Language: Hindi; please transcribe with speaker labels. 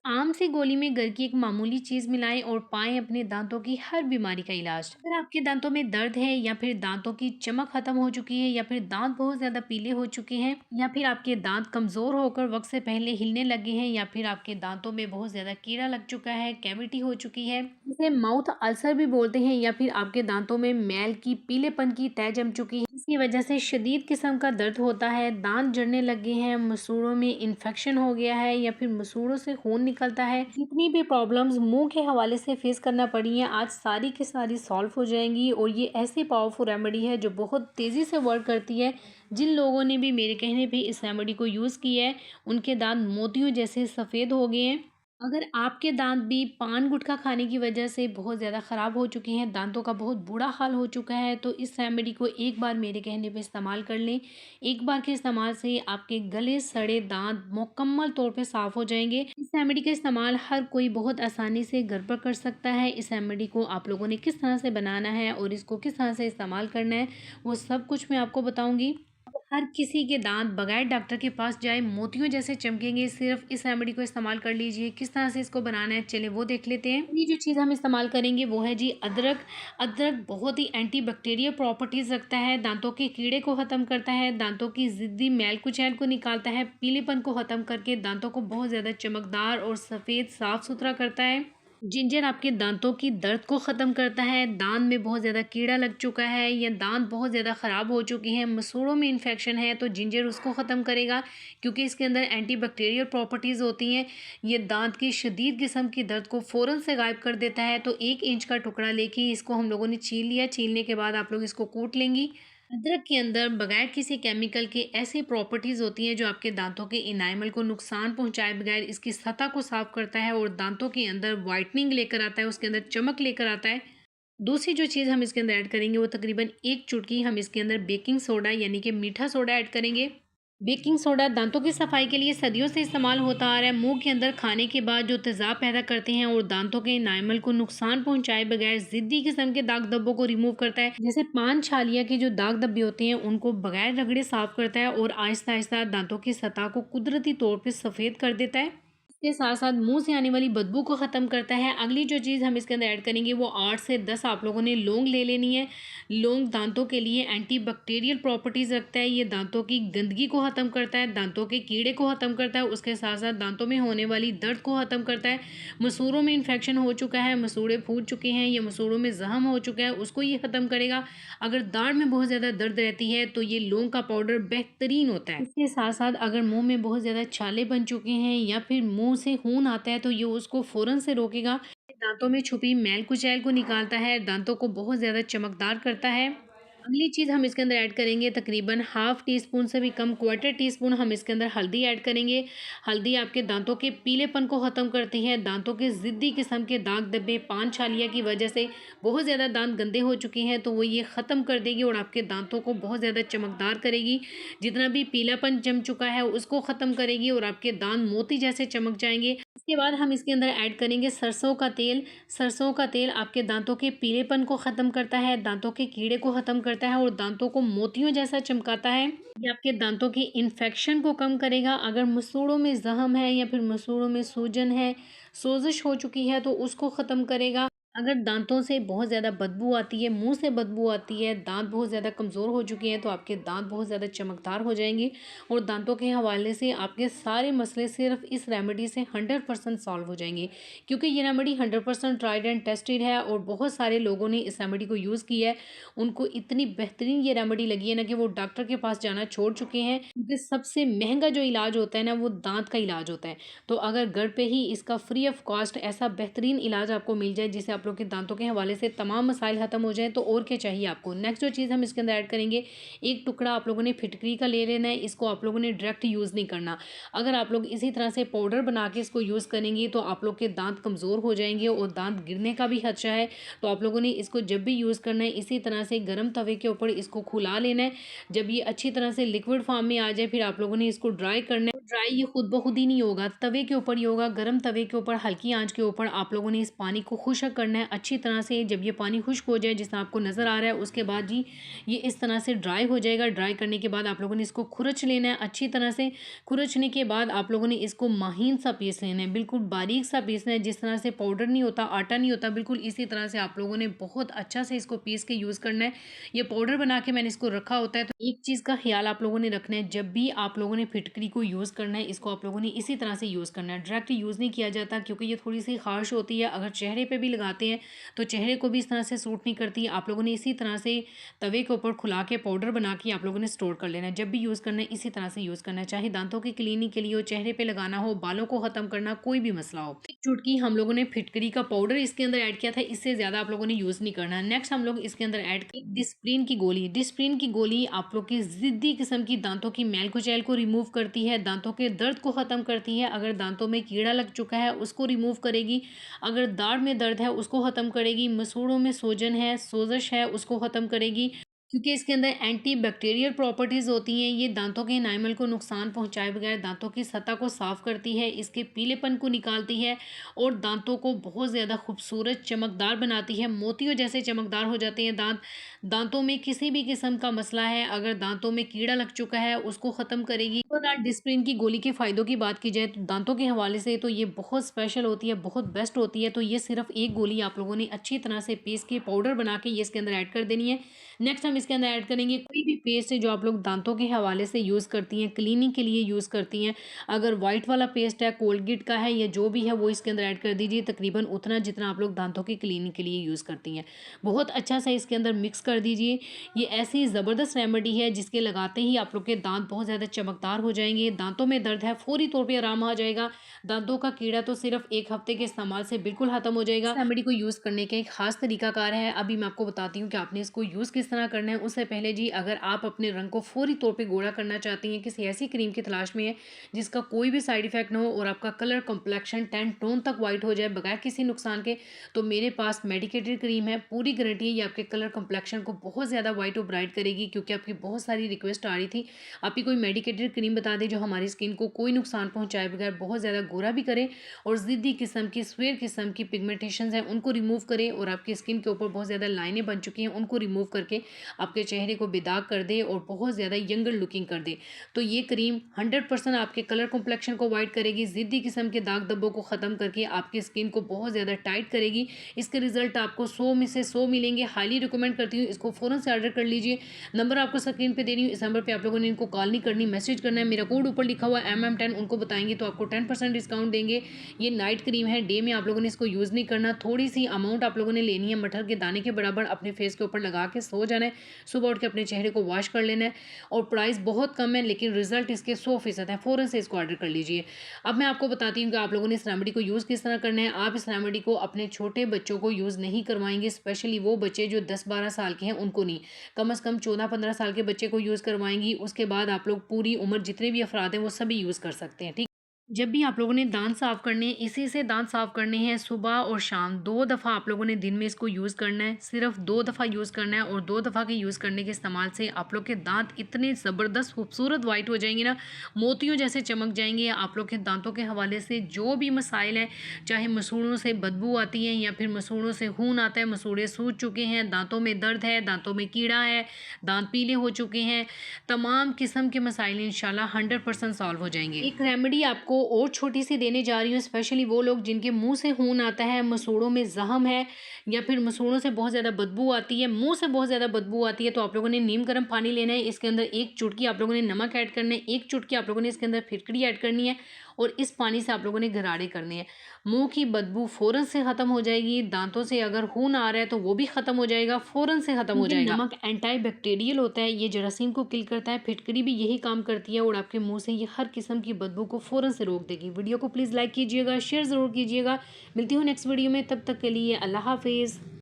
Speaker 1: आम सी गोली में घर की एक मामूली चीज़ मिलाएं और पाएं अपने दांतों की हर बीमारी का इलाज। अगर आपके दांतों में दर्द है या फिर दांतों की चमक खत्म हो चुकी है या फिर दांत बहुत ज़्यादा पीले हो चुके हैं या फिर आपके दांत कमज़ोर होकर वक्त से पहले हिलने लगे हैं या फिर आपके दांतों में बहुत ज़्यादा कीड़ा लग चुका है, कैविटी हो चुकी है, इसे माउथ अल्सर भी बोलते हैं, या फिर आपके दांतों में मैल की पीलेपन की तह जम चुकी है इसकी वजह से शदीद किस्म का दर्द होता है, दांत जड़ने लगे हैं, मसूड़ों में इन्फेक्शन हो गया है या फिर मसूड़ों से खून निकलता है, जितनी भी प्रॉब्लम्स मुंह के हवाले से फेस करना पड़ी हैं आज सारी की सारी सॉल्व हो जाएंगी। और ये ऐसी पावरफुल रेमेडी है जो बहुत तेज़ी से वर्क करती है। जिन लोगों ने भी मेरे कहने पे इस रेमेडी को यूज़ किया है उनके दांत मोतियों जैसे सफ़ेद हो गए हैं। अगर आपके दांत भी पान गुटखा खाने की वजह से बहुत ज़्यादा ख़राब हो चुके हैं, दांतों का बहुत बुरा हाल हो चुका है, तो इस रेमेडी को एक बार मेरे कहने पे इस्तेमाल कर लें। एक बार के इस्तेमाल से आपके गले सड़े दांत मुकम्मल तौर पे साफ़ हो जाएंगे। इस रेमेडी का इस्तेमाल हर कोई बहुत आसानी से घर पर कर सकता है। इस रेमेडी को आप लोगों ने किस तरह से बनाना है और इसको किस तरह से इस्तेमाल करना है वो सब कुछ मैं आपको बताऊँगी। हर किसी के दांत बगैर डॉक्टर के पास जाए मोतियों जैसे चमकेंगे, सिर्फ इस रेमेडी को इस्तेमाल कर लीजिए। किस तरह से इसको बनाना है चलिए वो देख लेते हैं। ये जो चीज़ हम इस्तेमाल करेंगे वो है जी अदरक। अदरक बहुत ही एंटी बैक्टीरियल प्रॉपर्टीज़ रखता है, दांतों के कीड़े को ख़त्म करता है, दांतों की ज़िद्दी मैल कुचैल को निकालता है, पीलेपन को ख़त्म करके दांतों को बहुत ज़्यादा चमकदार और सफ़ेद साफ़ सुथरा करता है। जिंजर आपके दांतों की दर्द को ख़त्म करता है, दांत में बहुत ज़्यादा कीड़ा लग चुका है या दांत बहुत ज़्यादा ख़राब हो चुके हैं, मसूड़ों में इन्फेक्शन है, तो जिंजर उसको ख़त्म करेगा क्योंकि इसके अंदर एंटीबैक्टीरियल प्रॉपर्टीज़ होती हैं। ये दांत की शदीद किस्म की दर्द को फ़ौरन से गायब कर देता है। तो 1 इंच का टुकड़ा लेके इसको हम लोगों ने छील लिया, छीलने के बाद आप लोग इसको कूट लेंगी। अदरक के अंदर बगैर किसी केमिकल के ऐसी प्रॉपर्टीज़ होती हैं जो आपके दांतों के इनाइमल को नुकसान पहुंचाए बगैर इसकी सतह को साफ करता है और दांतों के अंदर वाइटनिंग लेकर आता है, उसके अंदर चमक लेकर आता है। दूसरी जो चीज़ हम इसके अंदर ऐड करेंगे वो तकरीबन 1 चुटकी हम इसके अंदर बेकिंग सोडा यानी कि मीठा सोडा ऐड करेंगे। बेकिंग सोडा दांतों की सफाई के लिए सदियों से इस्तेमाल होता आ रहा है। मुंह के अंदर खाने के बाद जो तेज़ाब पैदा करते हैं और दांतों के इनाइमल को नुकसान पहुंचाए बगैर ज़िद्दी किस्म के दाग धब्बों को रिमूव करता है। जैसे पान छालिया के जो दाग धब्बे होते हैं उनको बगैर रगड़े साफ करता है और आहिस्ता आहिस्ता दांतों की सतह को कुदरती तौर पर सफ़ेद कर देता है। इसके साथ साथ मुंह से आने वाली बदबू को ख़त्म करता है। अगली जो चीज़ हम इसके अंदर ऐड करेंगे वो 8 से 10 आप लोगों ने लौंग ले लेनी है। लौंग दांतों के लिए एंटीबैक्टीरियल प्रॉपर्टीज़ रखता है, ये दांतों की गंदगी को ख़त्म करता है, दांतों के कीड़े को ख़त्म करता है, उसके साथ साथ दांतों में होने वाली दर्द को ख़त्म करता है। मसूड़ों में इन्फेक्शन हो चुका है, मसूड़े फूट चुके हैं या मसूड़ों में जख्म हो चुका है, उसको ये ख़त्म करेगा। अगर दाढ़ में बहुत ज़्यादा दर्द रहती है तो ये लौंग का पाउडर बेहतरीन होता है। इसके साथ साथ अगर मुंह में बहुत ज़्यादा छाले बन चुके हैं या फिर मुंह से खून आता है तो ये उसको फ़ौरन से रोकेगा। दांतों में छुपी मैल कुचैल को निकालता है, दांतों को बहुत ज़्यादा चमकदार करता है। अगली चीज़ हम इसके अंदर ऐड करेंगे तकरीबन हाफ़ टी स्पून से भी कम, क्वार्टर टी स्पून हम इसके अंदर हल्दी ऐड करेंगे। हल्दी आपके दांतों के पीलेपन को ख़त्म करती है, दांतों के ज़िद्दी किस्म के दाग धब्बे पान छालिया की वजह से बहुत ज़्यादा दांत गंदे हो चुके हैं तो वो ये ख़त्म कर देगी और आपके दांतों को बहुत ज़्यादा चमकदार करेगी। जितना भी पीलापन जम चुका है उसको ख़त्म करेगी और आपके दांत मोती जैसे चमक जाएंगे। इसके बाद हम इसके अंदर ऐड करेंगे सरसों का तेल। सरसों का तेल आपके दांतों के पीलेपन को ख़त्म करता है, दांतों के कीड़े को ख़त्म करता है और दांतों को मोतियों जैसा चमकाता है। ये आपके दांतों की इन्फेक्शन को कम करेगा। अगर मसूड़ों में जख्म है या फिर मसूड़ों में सूजन है, सोजिश हो चुकी है तो उसको ख़त्म करेगा। अगर दांतों से बहुत ज़्यादा बदबू आती है, मुंह से बदबू आती है, दांत बहुत ज़्यादा कमज़ोर हो चुके हैं तो आपके दांत बहुत ज़्यादा चमकदार हो जाएंगे और दांतों के हवाले से आपके सारे मसले सिर्फ इस रेमेडी से 100% सॉल्व हो जाएंगे। क्योंकि ये रेमेडी 100% ट्राइड एंड टेस्टेड है और बहुत सारे लोगों ने इस रेमेडी को यूज़ किया है, उनको इतनी बेहतरीन ये रेमेडी लगी है ना कि वो डॉक्टर के पास जाना छोड़ चुके हैं। क्योंकि सबसे महंगा जो इलाज होता है ना वो दांत का इलाज होता है। तो अगर घर पे ही इसका फ्री ऑफ कॉस्ट ऐसा बेहतरीन इलाज आपको मिल जाए जिससे आप लोग के दांतों के हवाले से तमाम मसाइल ख़त्म हो जाए तो और क्या चाहिए आपको। नेक्स्ट जो चीज़ हम इसके अंदर ऐड करेंगे, एक टुकड़ा आप लोगों ने फिटकरी का ले लेना है। इसको आप लोगों ने डायरेक्ट यूज़ नहीं करना। अगर आप लोग इसी तरह से पाउडर बना के इसको यूज़ करेंगे तो आप लोग के दांत कमज़ोर हो जाएंगे और दांत गिरने का भी खदशा है। तो आप लोगों ने इसको जब भी यूज़ करना है इसी तरह से गर्म तवे के ऊपर इसको खुला लेना है। जब ये अच्छी तरह से लिक्विड फॉर्म में आ जाए फिर आप लोगों ने इसको ड्राई करना है। ड्राई ये खुद ब खुद ही नहीं होगा, तवे के ऊपर ही होगा। गर्म तवे के ऊपर हल्की आंच के ऊपर आप लोगों ने इस पानी को खुश्क करना करना है अच्छी तरह से। जब ये पानी खुश्क हो जाए जिस तरह आपको नज़र आ रहा है, उसके बाद जी ये इस तरह से ड्राई हो जाएगा। ड्राई करने के बाद आप लोगों ने इसको खुरच लेना है अच्छी तरह से। खुरचने के बाद आप लोगों ने इसको महीन सा पीस लेना है, बिल्कुल बारीक सा पीसना है। जिस तरह से पाउडर नहीं होता, आटा नहीं होता, बिल्कुल इसी तरह से आप लोगों ने बहुत अच्छा से इसको पीस के यूज़ करना है। ये पाउडर बना के मैंने इसको रखा होता है। तो एक चीज़ का ख्याल आप लोगों ने रखना है, जब भी आप लोगों ने फिटकरी को यूज़ करना है, इसको आप लोगों ने इसी तरह से यूज़ करना है। डायरेक्ट यूज़ नहीं किया जाता क्योंकि ये थोड़ी सी खारिश होती है। अगर चेहरे पे भी लगाते हैं तो चेहरे को भी इस तरह से सूट नहीं करती। आप लोगों ने इसी तरह से तवे के ऊपर खुला के पाउडर बना के आप लोगों ने स्टोर कर लेना है। जब भी यूज़ करना है इसी तरह से यूज़ करना है, चाहे दांतों की क्लीनिंग के लिए हो, चेहरे पे लगाना हो, बालों को ख़त्म करना, कोई भी मसला हो। एक चुटकी हम लोगों ने फिटकरी का पाउडर इसके अंदर ऐड किया था, इससे ज़्यादा आप लोगों ने यूज़ नहीं करना है। नेक्स्ट हम लोग इसके अंदर ऐड डिस्प्रिन की गोली। डिस्प्रिन की गोली आप लोग की ज़िद्दी किस्म की दांतों की मैल कुचैल को रिमूव करती है, दांतों के दर्द को ख़त्म करती है। अगर दांतों में कीड़ा लग चुका है उसको रिमूव करेगी, अगर दाढ़ में दर्द है उसको ख़त्म करेगी, मसूड़ों में सोजन है, सोज़श है, उसको ख़त्म करेगी। क्योंकि इसके अंदर एंटी बैक्टीरियल प्रॉपर्टीज़ होती हैं। ये दांतों के एनाइमल को नुकसान पहुंचाए बगैर दांतों की सतह को साफ़ करती है, इसके पीलेपन को निकालती है और दांतों को बहुत ज़्यादा खूबसूरत चमकदार बनाती है। मोतियों जैसे चमकदार हो जाते हैं दांत। दांतों में किसी भी किस्म का मसला है, अगर दांतों में कीड़ा लग चुका है उसको ख़त्म करेगी। ओवरऑल डिस्प्रिन की गोली के फ़ायदों की बात की जाए तो दांतों के हवाले से तो ये बहुत स्पेशल होती है, बहुत बेस्ट होती है। तो ये सिर्फ एक गोली आप लोगों ने अच्छी तरह से पीस के पाउडर बना के ये इसके अंदर ऐड कर देनी है। नेक्स्ट हम इसके अंदर ऐड करेंगे कोई भी पेस्ट है जो आप लोग दांतों के हवाले से यूज़ करती हैं, क्लीनिंग के लिए यूज़ करती हैं। अगर वाइट वाला पेस्ट है, कोलगेट का है या जो भी है, वो इसके अंदर ऐड कर दीजिए, तकरीबन उतना जितना आप लोग दांतों की क्लीनिंग के लिए यूज़ करती हैं। बहुत अच्छा सा इसके अंदर मिक्स कर दीजिए। ये ऐसी ज़बरदस्त रेमेडी है जिसके लगाते ही आप लोग के दांत बहुत ज़्यादा चमकदार हो जाएंगे। दांतों में दर्द है फौरी तौर पर आराम आ जाएगा। दांतों का कीड़ा तो सिर्फ एक हफ्ते के इस्तेमाल से बिल्कुल खत्म हो जाएगा। रेमेडी को यूज़ करने का एक खास तरीकाकार है, अभी मैं आपको बताती हूँ कि आपने इसको यूज़ किस तरह करना है। उससे पहले जी, अगर आप अपने रंग को फौरी तौर पे गोरा करना चाहती हैं, किसी ऐसी क्रीम की तलाश में है जिसका कोई भी साइड इफेक्ट ना हो और आपका कलर कॉम्प्लेक्शन 10 टोन तक वाइट हो जाए बगैर किसी नुकसान के, तो मेरे पास मेडिकेटेड क्रीम है। पूरी गारंटी है ये आपके कलर कॉम्प्लेक्शन को बहुत ज़्यादा वाइट और ब्राइट करेगी। क्योंकि आपकी बहुत सारी रिक्वेस्ट आ रही थी, आपकी कोई मेडिकेटेड क्रीम बता दें जो हमारी स्किन को कोई नुकसान पहुँचाए बगैर बहुत ज़्यादा गोरा भी करे और ज़िद्दी किस्म की स्वेयर किस्म की पिगमेंटेशन है उनको रिमूव करे और आपकी स्किन के ऊपर बहुत ज़्यादा लाइनें बन चुकी हैं उनको रिमूव करके आपके चेहरे को बेदाग कर दे और बहुत ज़्यादा यंगर लुकिंग कर दे। तो ये क्रीम 100% आपके कलर कॉम्प्लेक्शन को वाइट करेगी, ज़िद्दी किस्म के दाग धब्बों को ख़त्म करके आपकी स्किन को बहुत ज़्यादा टाइट करेगी। इसके रिजल्ट आपको 100 में से 100 मिलेंगे। हाईली रिकमेंड करती हूँ, इसको फ़ौरन से ऑर्डर कर लीजिए। नंबर आपको स्क्रीन पे दे रही हूँ, इस नंबर पे आप लोगों ने इनको कॉल नहीं करनी, मैसेज करना है। मेरा कोड ऊपर लिखा हुआ है MM10, उनको बताएंगे तो आपको 10% डिस्काउंट देंगे। ये नाइट क्रीम है, डे में आप लोगों ने इसको यूज़ नहीं करना। थोड़ी सी अमाउंट आप लोगों ने लेनी है, मटर के दाने के बराबर अपने फेस के ऊपर लगा के सो जाना है। सुबह उठ के अपने चेहरे को वॉश कर लेना है और प्राइस बहुत कम है लेकिन रिजल्ट इसके 100% है। फ़ौरन से इसको ऑर्डर कर लीजिए। अब मैं आपको बताती हूँ कि आप लोगों ने इस रेमेडी को यूज़ किस तरह करना है। आप इस रेमेडी को अपने छोटे बच्चों को यूज़ नहीं करवाएंगे, स्पेशली वो बच्चे जो 10-12 साल के हैं उनको नहीं, कम से कम 14-15 साल के बच्चे को यूज़ करवाएंगी। उसके बाद आप लोग पूरी उम्र जितने भी अफराद हैं वो सभी यूज़ कर सकते हैं। ठीक, जब भी आप लोगों ने दांत साफ़ करने हैं, इसी से दांत साफ़ करने हैं। सुबह और शाम 2 दफ़ा आप लोगों ने दिन में इसको यूज़ करना है, सिर्फ 2 दफ़ा यूज़ करना है। और 2 दफ़ा के यूज़ करने के इस्तेमाल से आप लोग के दांत इतने ज़बरदस्त खूबसूरत वाइट हो जाएंगे ना, मोतियों जैसे चमक जाएंगे। आप लोग के दांतों के हवाले से जो भी मसाइल हैं, चाहे मसूड़ों से बदबू आती है या फिर मसूड़ों से खून आता है, मसूड़े सूज चुके हैं, दांतों में दर्द है, दांतों में कीड़ा है, दांत पीले हो चुके हैं, तमाम किस्म के मसाइल इंशाल्लाह 100% सॉल्व हो जाएंगे। एक रेमेडी आपको और छोटी सी देने जा रही हूँ, स्पेशली वो लोग जिनके मुंह से खून आता है, मसूड़ों में जख्म है या फिर मसूड़ों से बहुत ज़्यादा बदबू आती है, मुंह से बहुत ज़्यादा बदबू आती है, तो आप लोगों ने नीम गर्म पानी लेना है। इसके अंदर 1 चुटकी आप लोगों ने नमक ऐड करना है, 1 चुटकी आप लोगों ने इसके अंदर फिटकरी ऐड करनी है और इस पानी से आप लोगों ने गरारे करने हैं। मुंह की बदबू फ़ौरन से ख़त्म हो जाएगी। दांतों से अगर खून आ रहा है तो वो भी ख़त्म हो जाएगा, फ़ौरन से ख़त्म हो जाएगा। नमक एंटी बैक्टीरियल होता है, ये जरासीम को किल करता है। फिटकरी भी यही काम करती है और आपके मुंह से ये हर किस्म की बदबू को फ़ौरन से रोक देगी। वीडियो को प्लीज़ लाइक कीजिएगा, शेयर ज़रूर कीजिएगा। मिलती हूँ नेक्स्ट वीडियो में, तब तक के लिए अल्लाह हाफिज़।